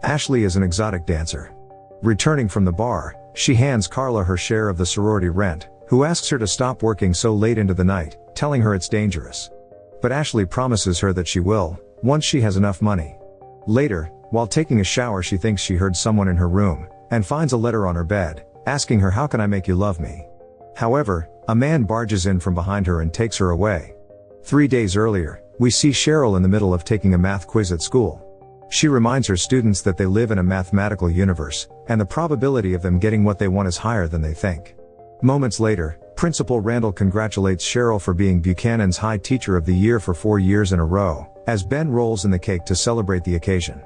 Ashley is an exotic dancer. Returning from the bar, she hands Carla her share of the sorority rent, who asks her to stop working so late into the night, telling her it's dangerous. But Ashley promises her that she will, once she has enough money. Later, while taking a shower, she thinks she heard someone in her room, and finds a letter on her bed, asking her, "How can I make you love me?" However, a man barges in from behind her and takes her away. 3 days earlier, we see Cheryl in the middle of taking a math quiz at school. She reminds her students that they live in a mathematical universe, and the probability of them getting what they want is higher than they think. Moments later, Principal Randall congratulates Cheryl for being Buchanan's High Teacher of the Year for 4 years in a row, as Ben rolls in the cake to celebrate the occasion.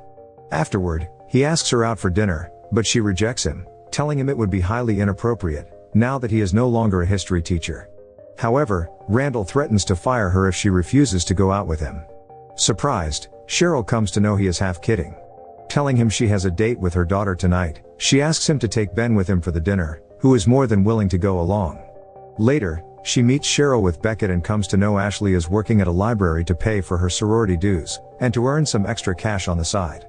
Afterward, he asks her out for dinner, but she rejects him, telling him it would be highly inappropriate, now that he is no longer a history teacher. However, Randall threatens to fire her if she refuses to go out with him. Surprised, Cheryl comes to know he is half kidding. Telling him she has a date with her daughter tonight, she asks him to take Ben with him for the dinner, who is more than willing to go along. Later, she meets Cheryl with Beckett and comes to know Ashley is working at a library to pay for her sorority dues, and to earn some extra cash on the side.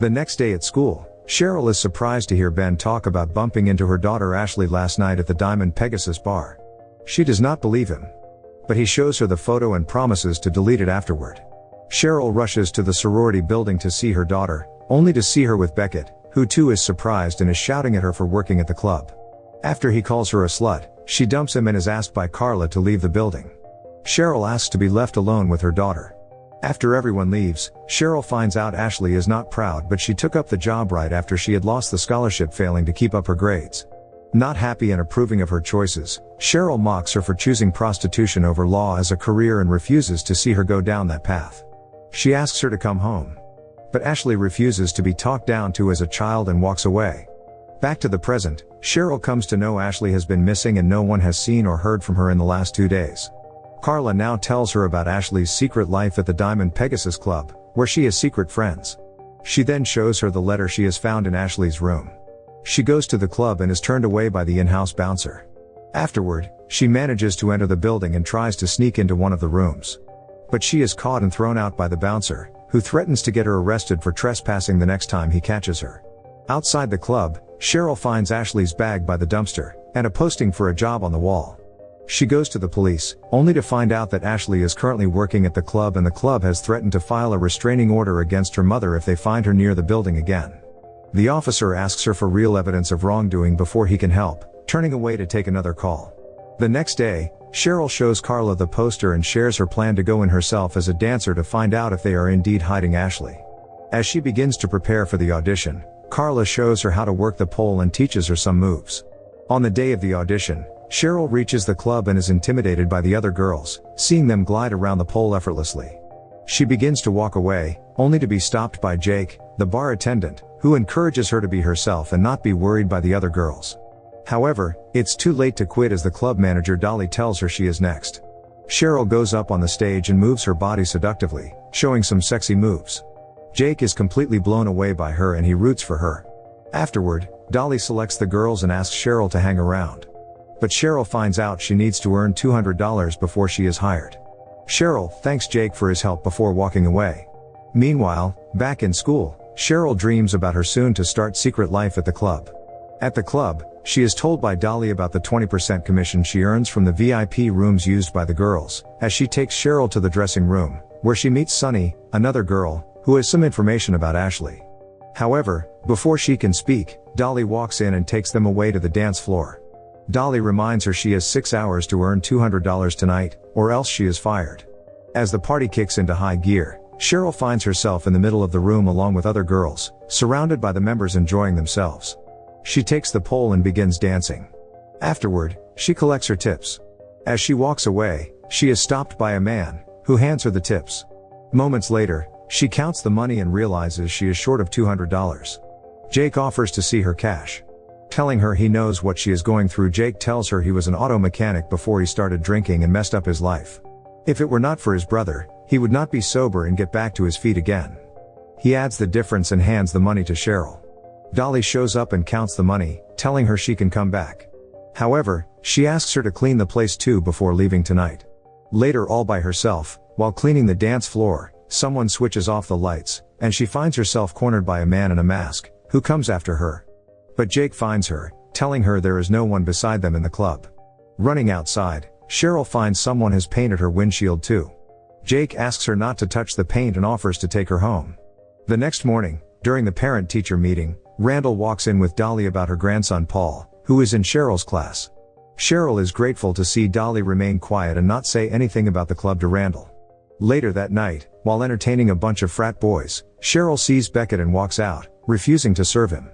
The next day at school, Cheryl is surprised to hear Ben talk about bumping into her daughter Ashley last night at the Diamond Pegasus bar. She does not believe him. But he shows her the photo and promises to delete it afterward. Cheryl rushes to the sorority building to see her daughter, only to see her with Beckett, who too is surprised and is shouting at her for working at the club. After he calls her a slut, she dumps him and is asked by Carla to leave the building. Cheryl asks to be left alone with her daughter. After everyone leaves, Cheryl finds out Ashley is not proud, but she took up the job right after she had lost the scholarship, failing to keep up her grades. Not happy and approving of her choices, Cheryl mocks her for choosing prostitution over law as a career and refuses to see her go down that path. She asks her to come home. But Ashley refuses to be talked down to as a child and walks away. Back to the present, Cheryl comes to know Ashley has been missing and no one has seen or heard from her in the last 2 days. Carla now tells her about Ashley's secret life at the Diamond Pegasus Club, where she has secret friends. She then shows her the letter she has found in Ashley's room. She goes to the club and is turned away by the in-house bouncer. Afterward, she manages to enter the building and tries to sneak into one of the rooms. But she is caught and thrown out by the bouncer, who threatens to get her arrested for trespassing the next time he catches her. Outside the club, Cheryl finds Ashley's bag by the dumpster, and a posting for a job on the wall. She goes to the police, only to find out that Ashley is currently working at the club and the club has threatened to file a restraining order against her mother if they find her near the building again. The officer asks her for real evidence of wrongdoing before he can help, turning away to take another call. The next day, Cheryl shows Carla the poster and shares her plan to go in herself as a dancer to find out if they are indeed hiding Ashley. As she begins to prepare for the audition, Carla shows her how to work the pole and teaches her some moves. On the day of the audition, Cheryl reaches the club and is intimidated by the other girls, seeing them glide around the pole effortlessly. She begins to walk away, only to be stopped by Jake, the bar attendant, who encourages her to be herself and not be worried by the other girls. However, it's too late to quit as the club manager Dolly tells her she is next. Cheryl goes up on the stage and moves her body seductively, showing some sexy moves. Jake is completely blown away by her and he roots for her. Afterward, Dolly selects the girls and asks Cheryl to hang around. But Cheryl finds out she needs to earn $200 before she is hired. Cheryl thanks Jake for his help before walking away. Meanwhile, back in school, Cheryl dreams about her soon-to-start secret life at the club. At the club, she is told by Dolly about the 20% commission she earns from the VIP rooms used by the girls, as she takes Cheryl to the dressing room, where she meets Sunny, another girl, who has some information about Ashley. However, before she can speak, Dolly walks in and takes them away to the dance floor. Dolly reminds her she has 6 hours to earn $200 tonight, or else she is fired. As the party kicks into high gear, Cheryl finds herself in the middle of the room along with other girls, surrounded by the members enjoying themselves. She takes the pole and begins dancing. Afterward, she collects her tips. As she walks away, she is stopped by a man, who hands her the tips. Moments later, she counts the money and realizes she is short of $200. Jake offers to see her cash. Telling her he knows what she is going through, Jake tells her he was an auto mechanic before he started drinking and messed up his life. If it were not for his brother, he would not be sober and get back to his feet again. He adds the difference and hands the money to Cheryl. Dolly shows up and counts the money, telling her she can come back. However, she asks her to clean the place too before leaving tonight. Later, all by herself, while cleaning the dance floor, someone switches off the lights, and she finds herself cornered by a man in a mask, who comes after her. But Jake finds her, telling her there is no one beside them in the club. Running outside, Cheryl finds someone has painted her windshield too. Jake asks her not to touch the paint and offers to take her home. The next morning, during the parent-teacher meeting, Randall walks in with Dolly about her grandson Paul, who is in Cheryl's class. Cheryl is grateful to see Dolly remain quiet and not say anything about the club to Randall. Later that night, while entertaining a bunch of frat boys, Cheryl sees Beckett and walks out, refusing to serve him.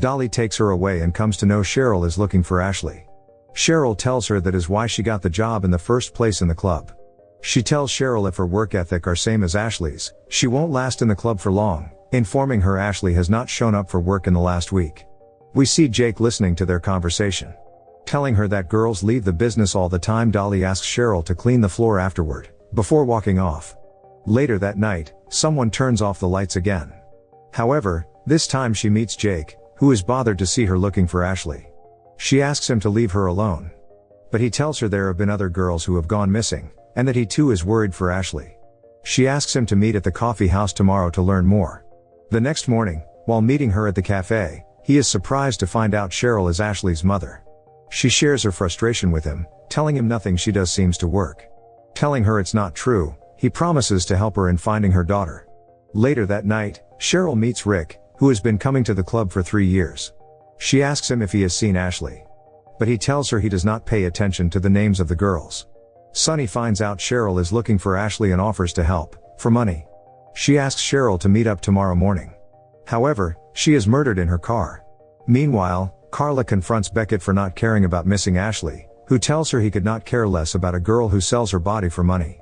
Dolly takes her away and comes to know Cheryl is looking for Ashley. Cheryl tells her that is why she got the job in the first place in the club. She tells Cheryl if her work ethic are same as Ashley's, she won't last in the club for long, informing her Ashley has not shown up for work in the last week. We see Jake listening to their conversation. Telling her that girls leave the business all the time, Dolly asks Cheryl to clean the floor afterward, before walking off. Later that night, someone turns off the lights again. However, this time she meets Jake, who is bothered to see her looking for Ashley. She asks him to leave her alone. But he tells her there have been other girls who have gone missing, and that he too is worried for Ashley. She asks him to meet at the coffee house tomorrow to learn more. The next morning, while meeting her at the cafe, he is surprised to find out Cheryl is Ashley's mother. She shares her frustration with him, telling him nothing she does seems to work. Telling her it's not true, he promises to help her in finding her daughter. Later that night, Cheryl meets Rick, who has been coming to the club for 3 years. She asks him if he has seen Ashley. But he tells her he does not pay attention to the names of the girls. Sonny finds out Cheryl is looking for Ashley and offers to help, for money. She asks Cheryl to meet up tomorrow morning. However, she is murdered in her car. Meanwhile, Carla confronts Beckett for not caring about missing Ashley, who tells her he could not care less about a girl who sells her body for money.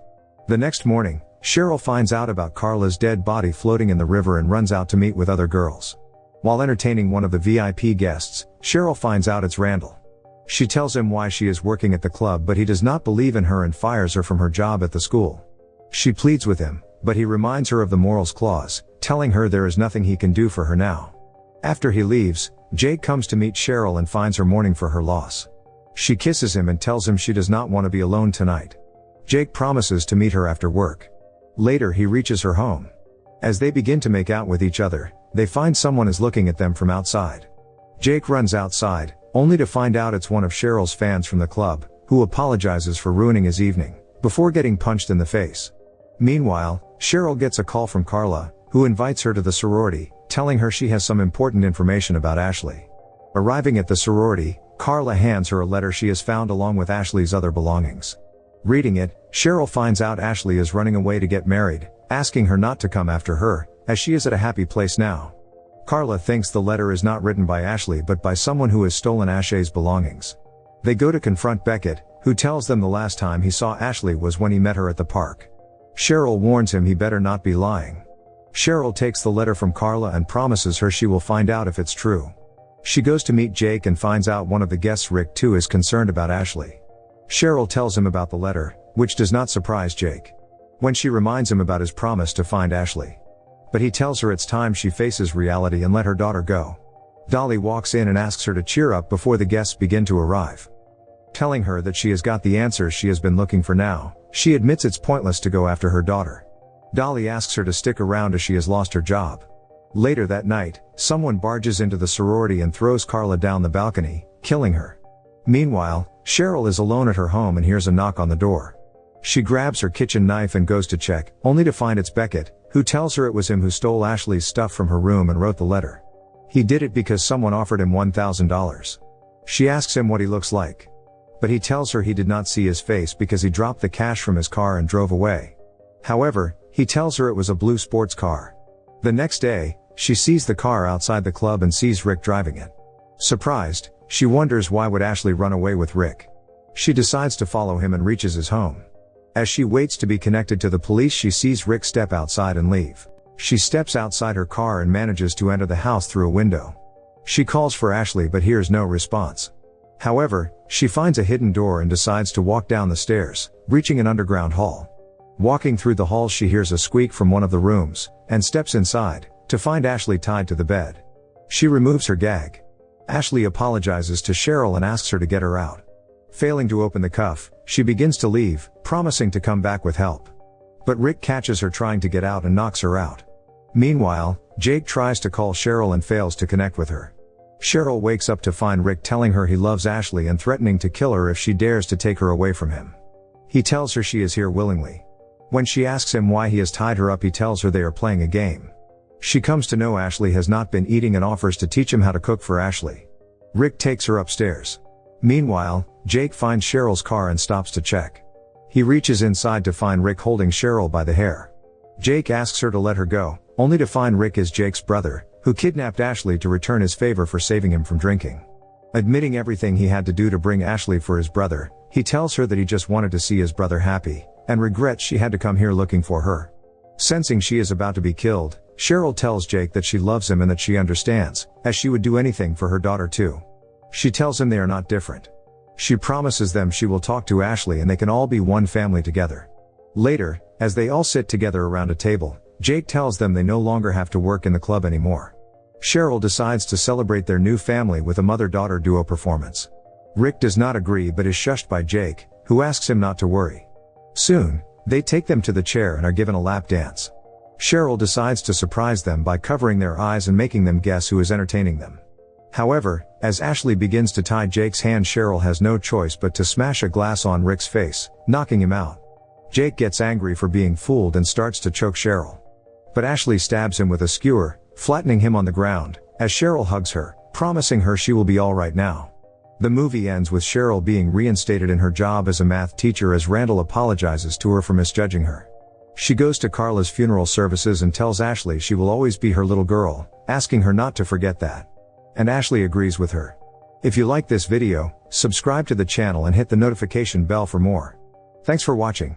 The next morning, Cheryl finds out about Carla's dead body floating in the river and runs out to meet with other girls. While entertaining one of the VIP guests, Cheryl finds out it's Randall. She tells him why she is working at the club, but he does not believe in her and fires her from her job at the school. She pleads with him, but he reminds her of the morals clause, telling her there is nothing he can do for her now. After he leaves, Jake comes to meet Cheryl and finds her mourning for her loss. She kisses him and tells him she does not want to be alone tonight. Jake promises to meet her after work. Later he reaches her home. As they begin to make out with each other, they find someone is looking at them from outside. Jake runs outside, only to find out it's one of Cheryl's fans from the club, who apologizes for ruining his evening, before getting punched in the face. Meanwhile, Cheryl gets a call from Carla, who invites her to the sorority, telling her she has some important information about Ashley. Arriving at the sorority, Carla hands her a letter she has found along with Ashley's other belongings. Reading it, Cheryl finds out Ashley is running away to get married, asking her not to come after her, as she is at a happy place now. Carla thinks the letter is not written by Ashley but by someone who has stolen Ashley's belongings. They go to confront Beckett, who tells them the last time he saw Ashley was when he met her at the park. Cheryl warns him he better not be lying. Cheryl takes the letter from Carla and promises her she will find out if it's true. She goes to meet Jake and finds out one of the guests, Rick, too, is concerned about Ashley. Cheryl tells him about the letter, which does not surprise Jake. When she reminds him about his promise to find Ashley. But he tells her it's time she faces reality and let her daughter go. Dolly walks in and asks her to cheer up before the guests begin to arrive. Telling her that she has got the answers she has been looking for now, she admits it's pointless to go after her daughter. Dolly asks her to stick around as she has lost her job. Later that night, someone barges into the sorority and throws Carla down the balcony, killing her. Meanwhile, Cheryl is alone at her home and hears a knock on the door. She grabs her kitchen knife and goes to check, only to find it's Beckett, who tells her it was him who stole Ashley's stuff from her room and wrote the letter. He did it because someone offered him $1,000. She asks him what he looks like. But he tells her he did not see his face because he dropped the cash from his car and drove away. However, he tells her it was a blue sports car. The next day, she sees the car outside the club and sees Rick driving it. Surprised, she wonders why would Ashley run away with Rick. She decides to follow him and reaches his home. As she waits to be connected to the police, she sees Rick step outside and leave. She steps outside her car and manages to enter the house through a window. She calls for Ashley but hears no response. However, she finds a hidden door and decides to walk down the stairs, reaching an underground hall. Walking through the hall, she hears a squeak from one of the rooms, and steps inside, to find Ashley tied to the bed. She removes her gag. Ashley apologizes to Cheryl and asks her to get her out. Failing to open the cuff, she begins to leave, promising to come back with help. But Rick catches her trying to get out and knocks her out. Meanwhile, Jake tries to call Cheryl and fails to connect with her. Cheryl wakes up to find Rick telling her he loves Ashley and threatening to kill her if she dares to take her away from him. He tells her she is here willingly. When she asks him why he has tied her up, he tells her they are playing a game. She comes to know Ashley has not been eating and offers to teach him how to cook for Ashley. Rick takes her upstairs. Meanwhile, Jake finds Cheryl's car and stops to check. He reaches inside to find Rick holding Cheryl by the hair. Jake asks her to let her go, only to find Rick is Jake's brother, who kidnapped Ashley to return his favor for saving him from drinking. Admitting everything he had to do to bring Ashley for his brother, he tells her that he just wanted to see his brother happy, and regrets she had to come here looking for her. Sensing she is about to be killed, Cheryl tells Jake that she loves him and that she understands, as she would do anything for her daughter too. She tells him they are not different. She promises them she will talk to Ashley and they can all be one family together. Later, as they all sit together around a table, Jake tells them they no longer have to work in the club anymore. Cheryl decides to celebrate their new family with a mother-daughter duo performance. Rick does not agree but is shushed by Jake, who asks him not to worry. Soon, they take them to the chair and are given a lap dance. Cheryl decides to surprise them by covering their eyes and making them guess who is entertaining them. However, as Ashley begins to tie Jake's hand, Cheryl has no choice but to smash a glass on Rick's face, knocking him out. Jake gets angry for being fooled and starts to choke Cheryl. But Ashley stabs him with a skewer, flattening him on the ground, as Cheryl hugs her, promising her she will be alright now. The movie ends with Cheryl being reinstated in her job as a math teacher as Randall apologizes to her for misjudging her. She goes to Carla's funeral services and tells Ashley she will always be her little girl, asking her not to forget that. And Ashley agrees with her. If you like this video, subscribe to the channel and hit the notification bell for more. Thanks for watching.